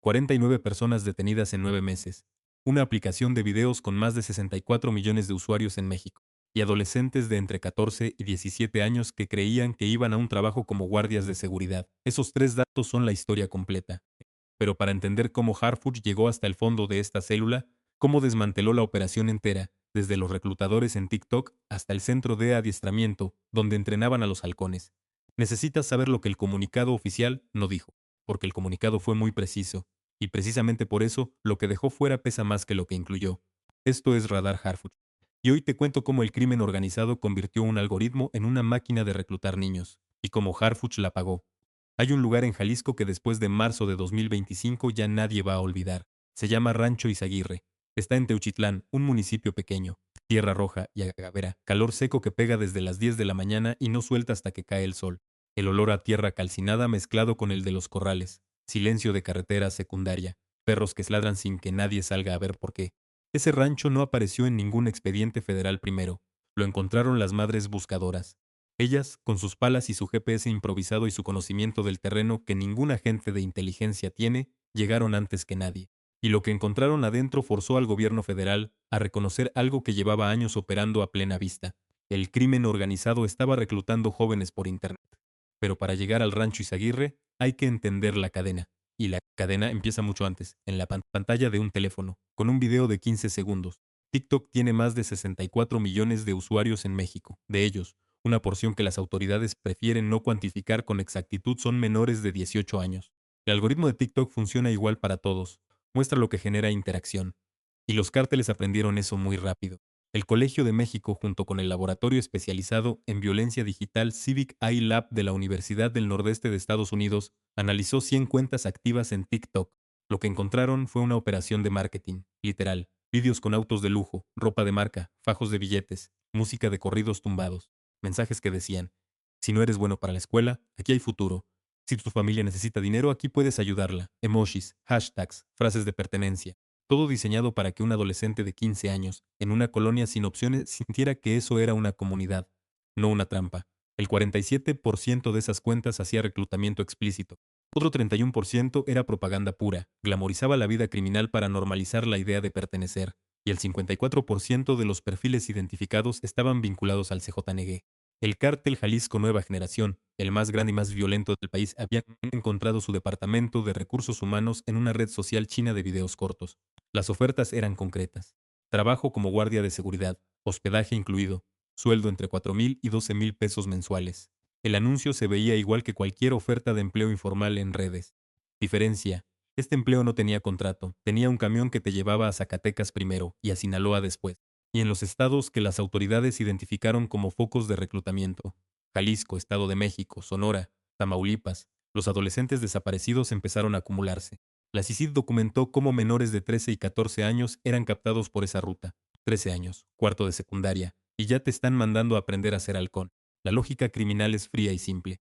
49 personas detenidas en 9 meses. Una aplicación de videos con más de 64 millones de usuarios en México. Y adolescentes de entre 14 y 17 años que creían que iban a un trabajo como guardias de seguridad. Esos 3 datos son la historia completa. Pero para entender cómo Harfuch llegó hasta el fondo de esta célula, cómo desmanteló la operación entera, desde los reclutadores en TikTok hasta el centro de adiestramiento, donde entrenaban a los halcones, necesitas saber lo que el comunicado oficial no dijo, porque el comunicado fue muy preciso, y precisamente por eso lo que dejó fuera pesa más que lo que incluyó. Esto es Radar Harfuch. Y hoy te cuento cómo el crimen organizado convirtió un algoritmo en una máquina de reclutar niños, y cómo Harfuch la pagó. Hay un lugar en Jalisco que después de marzo de 2025 ya nadie va a olvidar. Se llama Rancho Izaguirre. Está en Teuchitlán, un municipio pequeño. Tierra roja y agavera, calor seco que pega desde las 10 de la mañana y no suelta hasta que cae el sol. El olor a tierra calcinada mezclado con el de los corrales. Silencio de carretera secundaria. Perros que ladran sin que nadie salga a ver por qué. Ese rancho no apareció en ningún expediente federal primero. Lo encontraron las madres buscadoras. Ellas, con sus palas y su GPS improvisado y su conocimiento del terreno que ningún agente de inteligencia tiene, llegaron antes que nadie. Y lo que encontraron adentro forzó al gobierno federal a reconocer algo que llevaba años operando a plena vista. El crimen organizado estaba reclutando jóvenes por Internet. Pero para llegar al rancho Izaguirre hay que entender la cadena. Y la cadena empieza mucho antes, en la pantalla de un teléfono, con un video de 15 segundos. TikTok tiene más de 64 millones de usuarios en México. De ellos, una porción que las autoridades prefieren no cuantificar con exactitud son menores de 18 años. El algoritmo de TikTok funciona igual para todos. Muestra lo que genera interacción. Y los cárteles aprendieron eso muy rápido. El Colegio de México, junto con el Laboratorio Especializado en Violencia Digital Civic Eye Lab de la Universidad del Nordeste de Estados Unidos, analizó 100 cuentas activas en TikTok. Lo que encontraron fue una operación de marketing, literal. Vídeos con autos de lujo, ropa de marca, fajos de billetes, música de corridos tumbados, mensajes que decían, si no eres bueno para la escuela, aquí hay futuro. Si tu familia necesita dinero, aquí puedes ayudarla. Emojis, hashtags, frases de pertenencia. Todo diseñado para que un adolescente de 15 años, en una colonia sin opciones, sintiera que eso era una comunidad, no una trampa. El 47% de esas cuentas hacía reclutamiento explícito. Otro 31% era propaganda pura, glamorizaba la vida criminal para normalizar la idea de pertenecer, y el 54% de los perfiles identificados estaban vinculados al CJNG. El cártel Jalisco Nueva Generación, el más grande y más violento del país, había encontrado su departamento de recursos humanos en una red social china de videos cortos. Las ofertas eran concretas. Trabajo como guardia de seguridad, hospedaje incluido, sueldo entre 4,000 y 12,000 pesos mensuales. El anuncio se veía igual que cualquier oferta de empleo informal en redes. Diferencia. Este empleo no tenía contrato, tenía un camión que te llevaba a Zacatecas primero y a Sinaloa después, y en los estados que las autoridades identificaron como focos de reclutamiento. Jalisco, Estado de México, Sonora, Tamaulipas, los adolescentes desaparecidos empezaron a acumularse. La CICID documentó cómo menores de 13 y 14 años eran captados por esa ruta. 13 años, cuarto de secundaria, y ya te están mandando a aprender a ser halcón. La lógica criminal es fría y simple.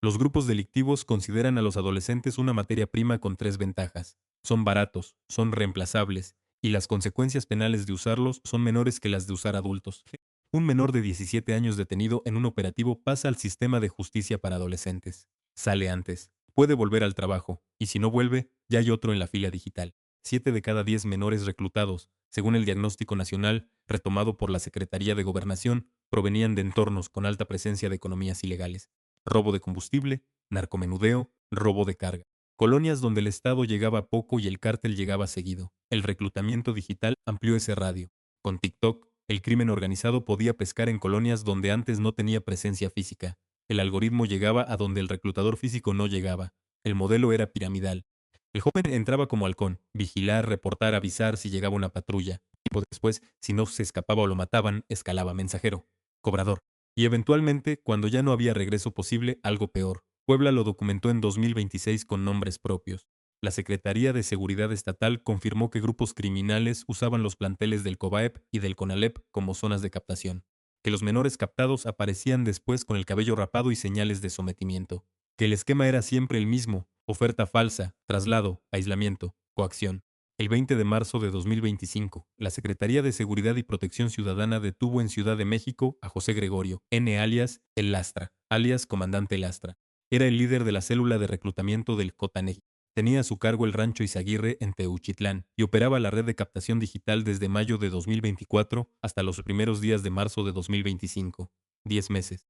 Los grupos delictivos consideran a los adolescentes una materia prima con 3 ventajas. Son baratos, son reemplazables, y las consecuencias penales de usarlos son menores que las de usar adultos. Un menor de 17 años detenido en un operativo pasa al sistema de justicia para adolescentes. Sale antes. Puede volver al trabajo, y si no vuelve, ya hay otro en la fila digital. 7 de cada 10 menores reclutados, según el diagnóstico nacional retomado por la Secretaría de Gobernación, provenían de entornos con alta presencia de economías ilegales. Robo de combustible, narcomenudeo, robo de carga. Colonias donde el Estado llegaba poco y el cártel llegaba seguido. El reclutamiento digital amplió ese radio. Con TikTok, el crimen organizado podía pescar en colonias donde antes no tenía presencia física. El algoritmo llegaba a donde el reclutador físico no llegaba. El modelo era piramidal. El joven entraba como halcón, vigilar, reportar, avisar si llegaba una patrulla. Tiempo después, si no se escapaba o lo mataban, escalaba mensajero, cobrador. Y eventualmente, cuando ya no había regreso posible, algo peor. Puebla lo documentó en 2026 con nombres propios. La Secretaría de Seguridad Estatal confirmó que grupos criminales usaban los planteles del COBAEP y del CONALEP como zonas de captación, que los menores captados aparecían después con el cabello rapado y señales de sometimiento, que el esquema era siempre el mismo: oferta falsa, traslado, aislamiento, coacción. El 20 de marzo de 2025, la Secretaría de Seguridad y Protección Ciudadana detuvo en Ciudad de México a José Gregorio, N. alias El Lastra, alias Comandante Lastra. Era el líder de la célula de reclutamiento del COTANEG. Tenía a su cargo el rancho Izaguirre en Teuchitlán y operaba la red de captación digital desde mayo de 2024 hasta los primeros días de marzo de 2025, 10 meses,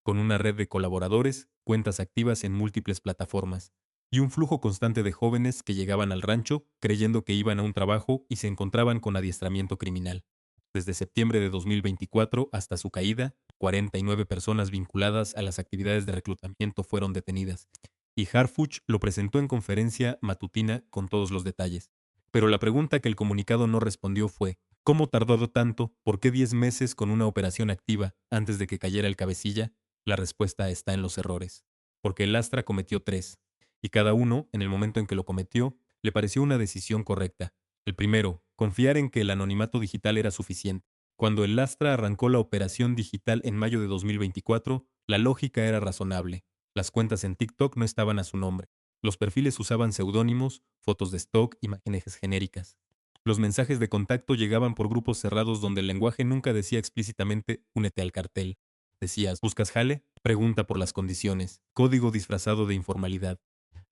con una red de colaboradores, cuentas activas en múltiples plataformas, y un flujo constante de jóvenes que llegaban al rancho creyendo que iban a un trabajo y se encontraban con adiestramiento criminal. Desde septiembre de 2024 hasta su caída, 49 personas vinculadas a las actividades de reclutamiento fueron detenidas, y Harfuch lo presentó en conferencia matutina con todos los detalles. Pero la pregunta que el comunicado no respondió fue, ¿cómo tardó tanto? ¿Por qué 10 meses con una operación activa antes de que cayera el cabecilla? La respuesta está en los errores. Porque el Astra cometió 3, y cada uno, en el momento en que lo cometió, le pareció una decisión correcta. El primero, confiar en que el anonimato digital era suficiente. Cuando el Astra arrancó la operación digital en mayo de 2024, la lógica era razonable. Las cuentas en TikTok no estaban a su nombre. Los perfiles usaban seudónimos, fotos de stock, imágenes genéricas. Los mensajes de contacto llegaban por grupos cerrados donde el lenguaje nunca decía explícitamente únete al cartel. Decías, ¿buscas jale? Pregunta por las condiciones. Código disfrazado de informalidad.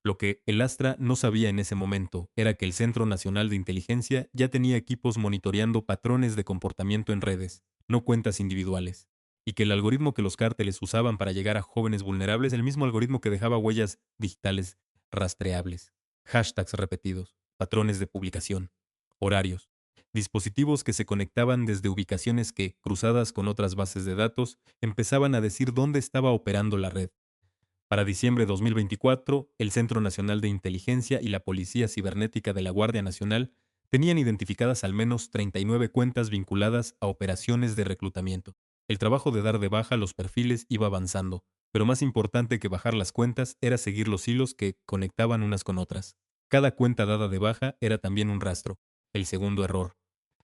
Lo que el Astra no sabía en ese momento era que el Centro Nacional de Inteligencia ya tenía equipos monitoreando patrones de comportamiento en redes, no cuentas individuales, y que el algoritmo que los cárteles usaban para llegar a jóvenes vulnerables es el mismo algoritmo que dejaba huellas digitales rastreables, hashtags repetidos, patrones de publicación, horarios, dispositivos que se conectaban desde ubicaciones que, cruzadas con otras bases de datos, empezaban a decir dónde estaba operando la red. Para diciembre de 2024, el Centro Nacional de Inteligencia y la Policía Cibernética de la Guardia Nacional tenían identificadas al menos 39 cuentas vinculadas a operaciones de reclutamiento. El trabajo de dar de baja los perfiles iba avanzando, pero más importante que bajar las cuentas era seguir los hilos que conectaban unas con otras. Cada cuenta dada de baja era también un rastro. El segundo error.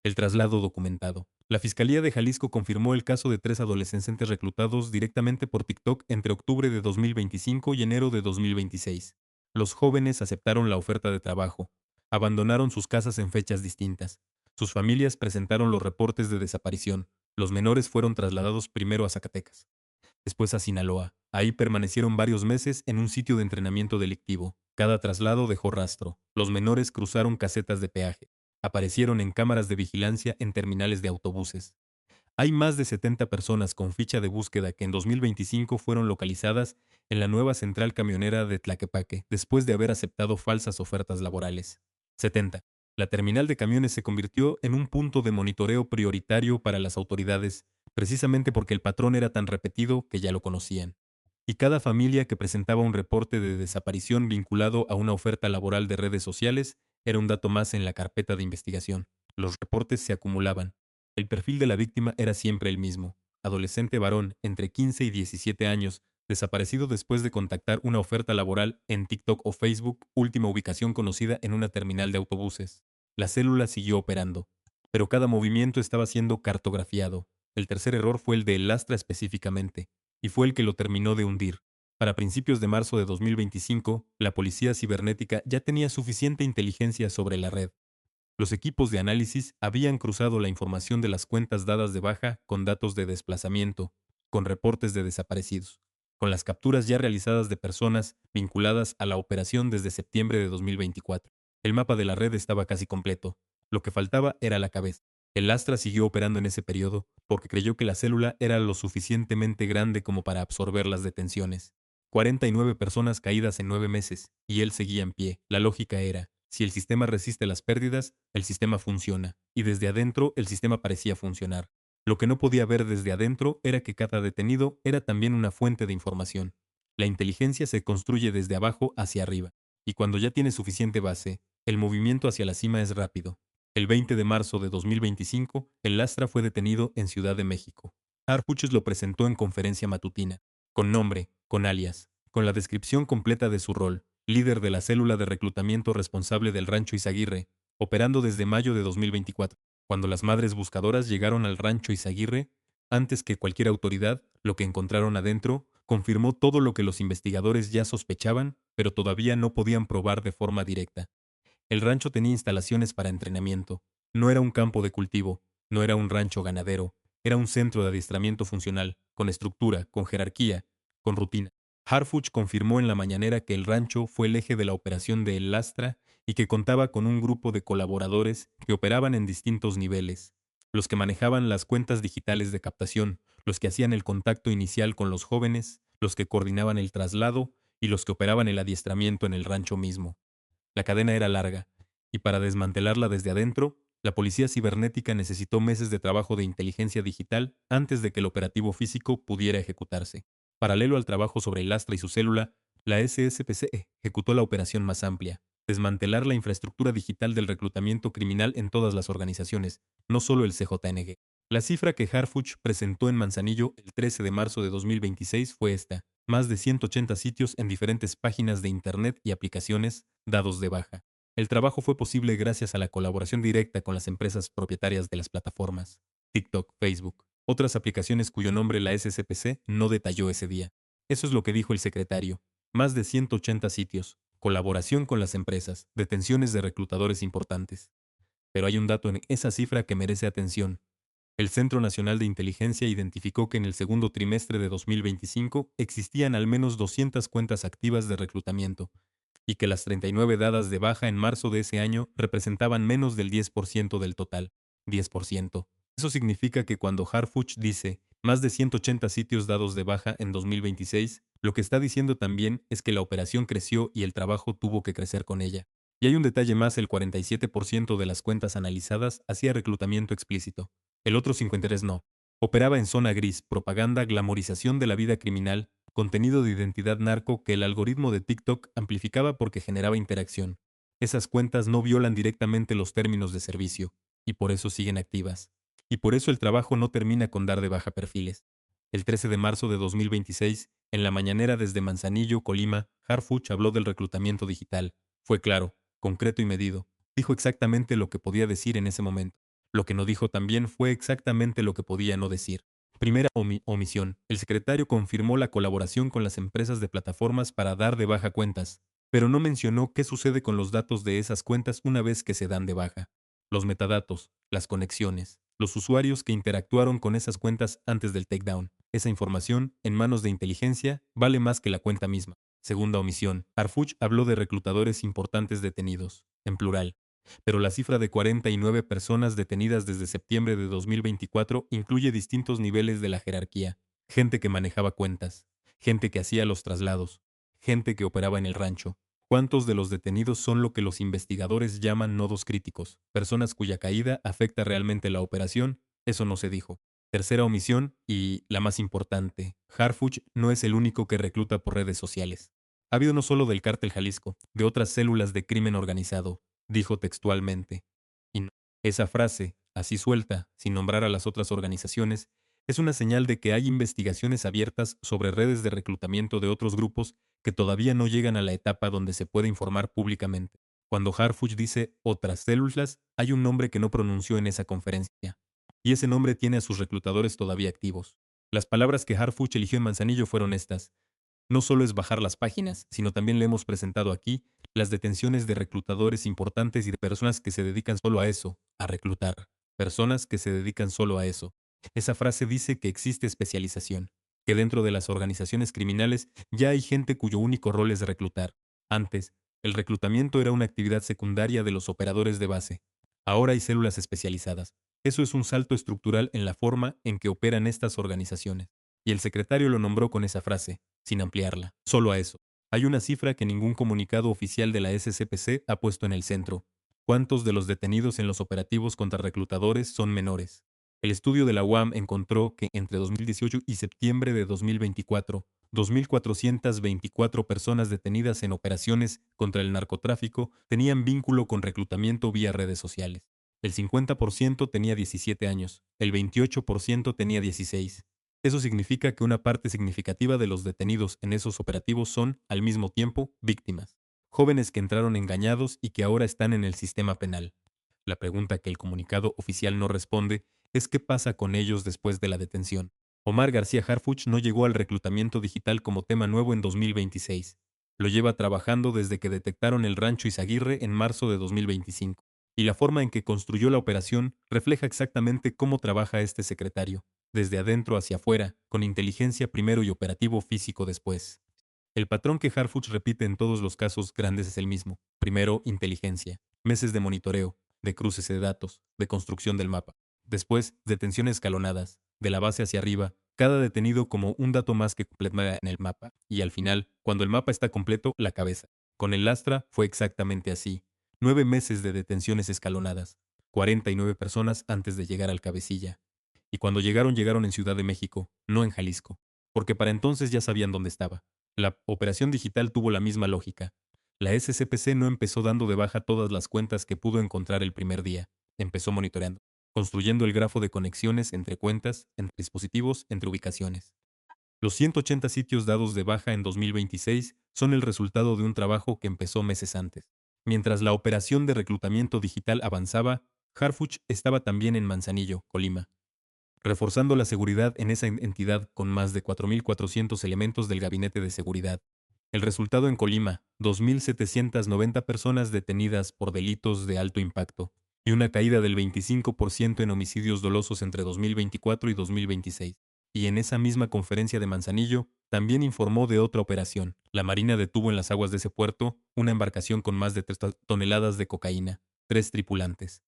El traslado documentado. La Fiscalía de Jalisco confirmó el caso de 3 adolescentes reclutados directamente por TikTok entre octubre de 2025 y enero de 2026. Los jóvenes aceptaron la oferta de trabajo, abandonaron sus casas en fechas distintas. Sus familias presentaron los reportes de desaparición. Los menores fueron trasladados primero a Zacatecas, después a Sinaloa. Ahí permanecieron varios meses en un sitio de entrenamiento delictivo. Cada traslado dejó rastro. Los menores cruzaron casetas de peaje. Aparecieron en cámaras de vigilancia en terminales de autobuses. Hay más de 70 personas con ficha de búsqueda que en 2025 fueron localizadas en la nueva central camionera de Tlaquepaque, después de haber aceptado falsas ofertas laborales. 70. La terminal de camiones se convirtió en un punto de monitoreo prioritario para las autoridades, precisamente porque el patrón era tan repetido que ya lo conocían. Y cada familia que presentaba un reporte de desaparición vinculado a una oferta laboral de redes sociales era un dato más en la carpeta de investigación. Los reportes se acumulaban. El perfil de la víctima era siempre el mismo: adolescente varón entre 15 y 17 años, desaparecido después de contactar una oferta laboral en TikTok o Facebook, última ubicación conocida en una terminal de autobuses. La célula siguió operando, pero cada movimiento estaba siendo cartografiado. El tercer error fue el de El Astra específicamente, y fue el que lo terminó de hundir. Para principios de marzo de 2025, la policía cibernética ya tenía suficiente inteligencia sobre la red. Los equipos de análisis habían cruzado la información de las cuentas dadas de baja con datos de desplazamiento, con reportes de desaparecidos, con las capturas ya realizadas de personas vinculadas a la operación desde septiembre de 2024. El mapa de la red estaba casi completo. Lo que faltaba era la cabeza. El Astra siguió operando en ese periodo porque creyó que la célula era lo suficientemente grande como para absorber las detenciones. 49 personas caídas en 9 meses, y él seguía en pie. La lógica era: si el sistema resiste las pérdidas, el sistema funciona, y desde adentro el sistema parecía funcionar. Lo que no podía ver desde adentro era que cada detenido era también una fuente de información. La inteligencia se construye desde abajo hacia arriba, y cuando ya tiene suficiente base, el movimiento hacia la cima es rápido. El 20 de marzo de 2025, el Astra fue detenido en Ciudad de México. Harfuches lo presentó en conferencia matutina, con nombre, con alias, con la descripción completa de su rol: líder de la célula de reclutamiento responsable del rancho Izaguirre, operando desde mayo de 2024. Cuando las madres buscadoras llegaron al rancho Izaguirre, antes que cualquier autoridad, lo que encontraron adentro confirmó todo lo que los investigadores ya sospechaban, pero todavía no podían probar de forma directa. El rancho tenía instalaciones para entrenamiento. No era un campo de cultivo, no era un rancho ganadero, era un centro de adiestramiento funcional, con estructura, con jerarquía, con rutina. Harfuch confirmó en la mañanera que el rancho fue el eje de la operación de El Lastra y que contaba con un grupo de colaboradores que operaban en distintos niveles: los que manejaban las cuentas digitales de captación, los que hacían el contacto inicial con los jóvenes, los que coordinaban el traslado y los que operaban el adiestramiento en el rancho mismo. La cadena era larga, y para desmantelarla desde adentro, la policía cibernética necesitó meses de trabajo de inteligencia digital antes de que el operativo físico pudiera ejecutarse. Paralelo al trabajo sobre el Astra y su célula, la SSPC ejecutó la operación más amplia: desmantelar la infraestructura digital del reclutamiento criminal en todas las organizaciones, no solo el CJNG. La cifra que Harfuch presentó en Manzanillo el 13 de marzo de 2026 fue esta: más de 180 sitios en diferentes páginas de Internet y aplicaciones dados de baja. El trabajo fue posible gracias a la colaboración directa con las empresas propietarias de las plataformas: TikTok, Facebook, otras aplicaciones cuyo nombre la SCPC no detalló ese día. Eso es lo que dijo el secretario: más de 180 sitios, colaboración con las empresas, detenciones de reclutadores importantes. Pero hay un dato en esa cifra que merece atención. El Centro Nacional de Inteligencia identificó que en el segundo trimestre de 2025 existían al menos 200 cuentas activas de reclutamiento, y que las 39 dadas de baja en marzo de ese año representaban menos del 10% del total. 10%. Eso significa que cuando Harfuch dice más de 180 sitios dados de baja en 2026, lo que está diciendo también es que la operación creció y el trabajo tuvo que crecer con ella. Y hay un detalle más: el 47% de las cuentas analizadas hacía reclutamiento explícito. El otro 53% no. Operaba en zona gris: propaganda, glamorización de la vida criminal, contenido de identidad narco que el algoritmo de TikTok amplificaba porque generaba interacción. Esas cuentas no violan directamente los términos de servicio, y por eso siguen activas. Y por eso el trabajo no termina con dar de baja perfiles. El 13 de marzo de 2026, en la mañanera desde Manzanillo, Colima, Harfuch habló del reclutamiento digital. Fue claro, concreto y medido. Dijo exactamente lo que podía decir en ese momento. Lo que no dijo también fue exactamente lo que podía no decir. Primera omisión: el secretario confirmó la colaboración con las empresas de plataformas para dar de baja cuentas, pero no mencionó qué sucede con los datos de esas cuentas una vez que se dan de baja. Los metadatos, las conexiones, los usuarios que interactuaron con esas cuentas antes del takedown. Esa información, en manos de inteligencia, vale más que la cuenta misma. Segunda omisión: Harfuch habló de reclutadores importantes detenidos, en plural. Pero la cifra de 49 personas detenidas desde septiembre de 2024 incluye distintos niveles de la jerarquía: gente que manejaba cuentas, gente que hacía los traslados, gente que operaba en el rancho. ¿Cuántos de los detenidos son lo que los investigadores llaman nodos críticos, personas cuya caída afecta realmente la operación? Eso no se dijo. Tercera omisión, y la más importante: Harfuch no es el único que recluta por redes sociales. Ha habido no solo del Cártel Jalisco, de otras células de crimen organizado, dijo textualmente. Y no. Esa frase, así suelta, sin nombrar a las otras organizaciones, es una señal de que hay investigaciones abiertas sobre redes de reclutamiento de otros grupos que todavía no llegan a la etapa donde se puede informar públicamente. Cuando Harfuch dice otras células, hay un nombre que no pronunció en esa conferencia. Y ese nombre tiene a sus reclutadores todavía activos. Las palabras que Harfuch eligió en Manzanillo fueron estas: no solo es bajar las páginas, sino también le hemos presentado aquí las detenciones de reclutadores importantes y de personas que se dedican solo a eso, a reclutar. Personas que se dedican solo a eso. Esa frase dice que existe especialización, que dentro de las organizaciones criminales ya hay gente cuyo único rol es reclutar. Antes, el reclutamiento era una actividad secundaria de los operadores de base. Ahora hay células especializadas. Eso es un salto estructural en la forma en que operan estas organizaciones. Y el secretario lo nombró con esa frase, sin ampliarla, solo a eso. Hay una cifra que ningún comunicado oficial de la SCPC ha puesto en el centro: ¿cuántos de los detenidos en los operativos contra reclutadores son menores? El estudio de la UAM encontró que entre 2018 y septiembre de 2024, 2.424 personas detenidas en operaciones contra el narcotráfico tenían vínculo con reclutamiento vía redes sociales. El 50% tenía 17 años, el 28% tenía 16. Eso significa que una parte significativa de los detenidos en esos operativos son, al mismo tiempo, víctimas. Jóvenes que entraron engañados y que ahora están en el sistema penal. La pregunta que el comunicado oficial no responde es qué pasa con ellos después de la detención. Omar García Harfuch no llegó al reclutamiento digital como tema nuevo en 2026. Lo lleva trabajando desde que detectaron el rancho Izaguirre en marzo de 2025. Y la forma en que construyó la operación refleja exactamente cómo trabaja este secretario: desde adentro hacia afuera, con inteligencia primero y operativo físico después. El patrón que Harfuch repite en todos los casos grandes es el mismo. Primero, inteligencia. Meses de monitoreo, de cruces de datos, de construcción del mapa. Después, detenciones escalonadas, de la base hacia arriba, cada detenido como un dato más que completa en el mapa. Y al final, cuando el mapa está completo, la cabeza. Con el Lastra fue exactamente así. 9 meses de detenciones escalonadas. 49 personas antes de llegar al cabecilla. Y cuando llegaron en Ciudad de México, no en Jalisco. Porque para entonces ya sabían dónde estaba. La operación digital tuvo la misma lógica. La SCPC no empezó dando de baja todas las cuentas que pudo encontrar el primer día. Empezó monitoreando, construyendo el grafo de conexiones entre cuentas, entre dispositivos, entre ubicaciones. Los 180 sitios dados de baja en 2026 son el resultado de un trabajo que empezó meses antes. Mientras la operación de reclutamiento digital avanzaba, Harfuch estaba también en Manzanillo, Colima, reforzando la seguridad en esa entidad con más de 4.400 elementos del Gabinete de Seguridad. El resultado en Colima, 2.790 personas detenidas por delitos de alto impacto y una caída del 25% en homicidios dolosos entre 2024 y 2026. Y en esa misma conferencia de Manzanillo, también informó de otra operación. La Marina detuvo en las aguas de ese puerto una embarcación con más de 3 toneladas de cocaína, 3 tripulantes.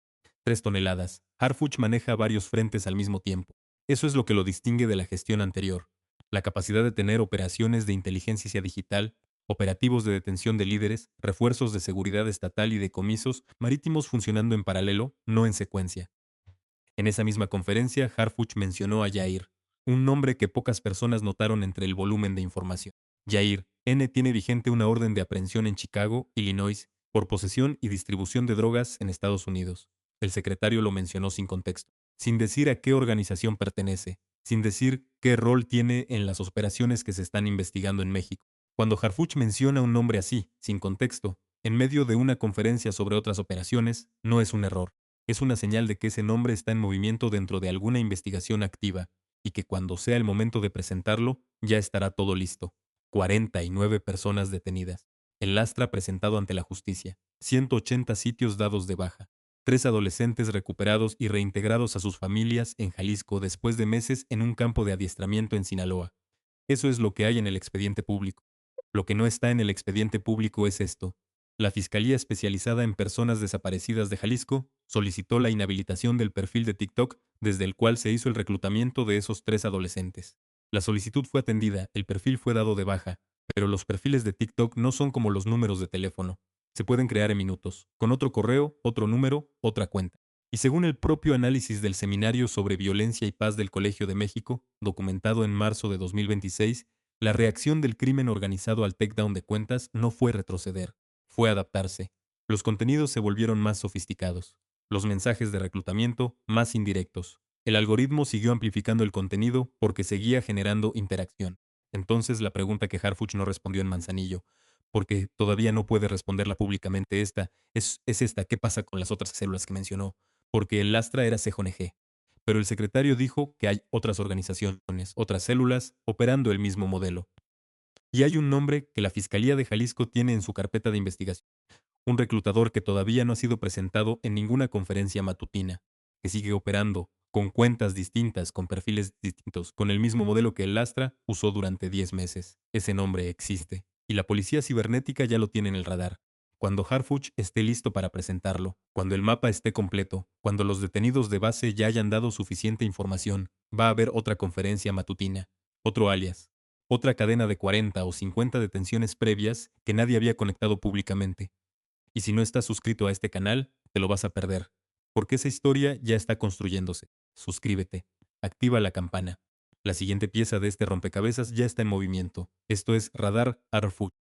3 toneladas. Harfuch maneja varios frentes al mismo tiempo. Eso es lo que lo distingue de la gestión anterior. La capacidad de tener operaciones de inteligencia digital, operativos de detención de líderes, refuerzos de seguridad estatal y decomisos marítimos funcionando en paralelo, no en secuencia. En esa misma conferencia, Harfuch mencionó a Yair, un nombre que pocas personas notaron entre el volumen de información. Yair N. tiene vigente una orden de aprehensión en Chicago, Illinois, por posesión y distribución de drogas en Estados Unidos. El secretario lo mencionó sin contexto, sin decir a qué organización pertenece, sin decir qué rol tiene en las operaciones que se están investigando en México. Cuando Harfuch menciona un nombre así, sin contexto, en medio de una conferencia sobre otras operaciones, no es un error. Es una señal de que ese nombre está en movimiento dentro de alguna investigación activa y que cuando sea el momento de presentarlo, ya estará todo listo. 49 personas detenidas. El Lastra presentado ante la justicia. 180 sitios dados de baja. 3 adolescentes recuperados y reintegrados a sus familias en Jalisco después de meses en un campo de adiestramiento en Sinaloa. Eso es lo que hay en el expediente público. Lo que no está en el expediente público es esto. La Fiscalía Especializada en Personas Desaparecidas de Jalisco solicitó la inhabilitación del perfil de TikTok desde el cual se hizo el reclutamiento de esos 3 adolescentes. La solicitud fue atendida, el perfil fue dado de baja, pero los perfiles de TikTok no son como los números de teléfono. Se pueden crear en minutos, con otro correo, otro número, otra cuenta. Y según el propio análisis del Seminario sobre Violencia y Paz del Colegio de México, documentado en marzo de 2026, la reacción del crimen organizado al takedown de cuentas no fue retroceder, fue adaptarse. Los contenidos se volvieron más sofisticados, los mensajes de reclutamiento más indirectos. El algoritmo siguió amplificando el contenido porque seguía generando interacción. Entonces la pregunta que Harfuch no respondió en Manzanillo, porque todavía no puede responderla públicamente es esta, ¿qué pasa con las otras células que mencionó? Porque el Lastra era CJNG. Pero el secretario dijo que hay otras organizaciones, otras células, operando el mismo modelo. Y hay un nombre que la Fiscalía de Jalisco tiene en su carpeta de investigación. Un reclutador que todavía no ha sido presentado en ninguna conferencia matutina, que sigue operando, con cuentas distintas, con perfiles distintos, con el mismo modelo que el Lastra usó durante 10 meses. Ese nombre existe. Y la policía cibernética ya lo tiene en el radar. Cuando Harfuch esté listo para presentarlo, cuando el mapa esté completo, cuando los detenidos de base ya hayan dado suficiente información, va a haber otra conferencia matutina, otro alias, otra cadena de 40 o 50 detenciones previas que nadie había conectado públicamente. Y si no estás suscrito a este canal, te lo vas a perder, porque esa historia ya está construyéndose. Suscríbete, activa la campana. La siguiente pieza de este rompecabezas ya está en movimiento. Esto es Radar Harfuch.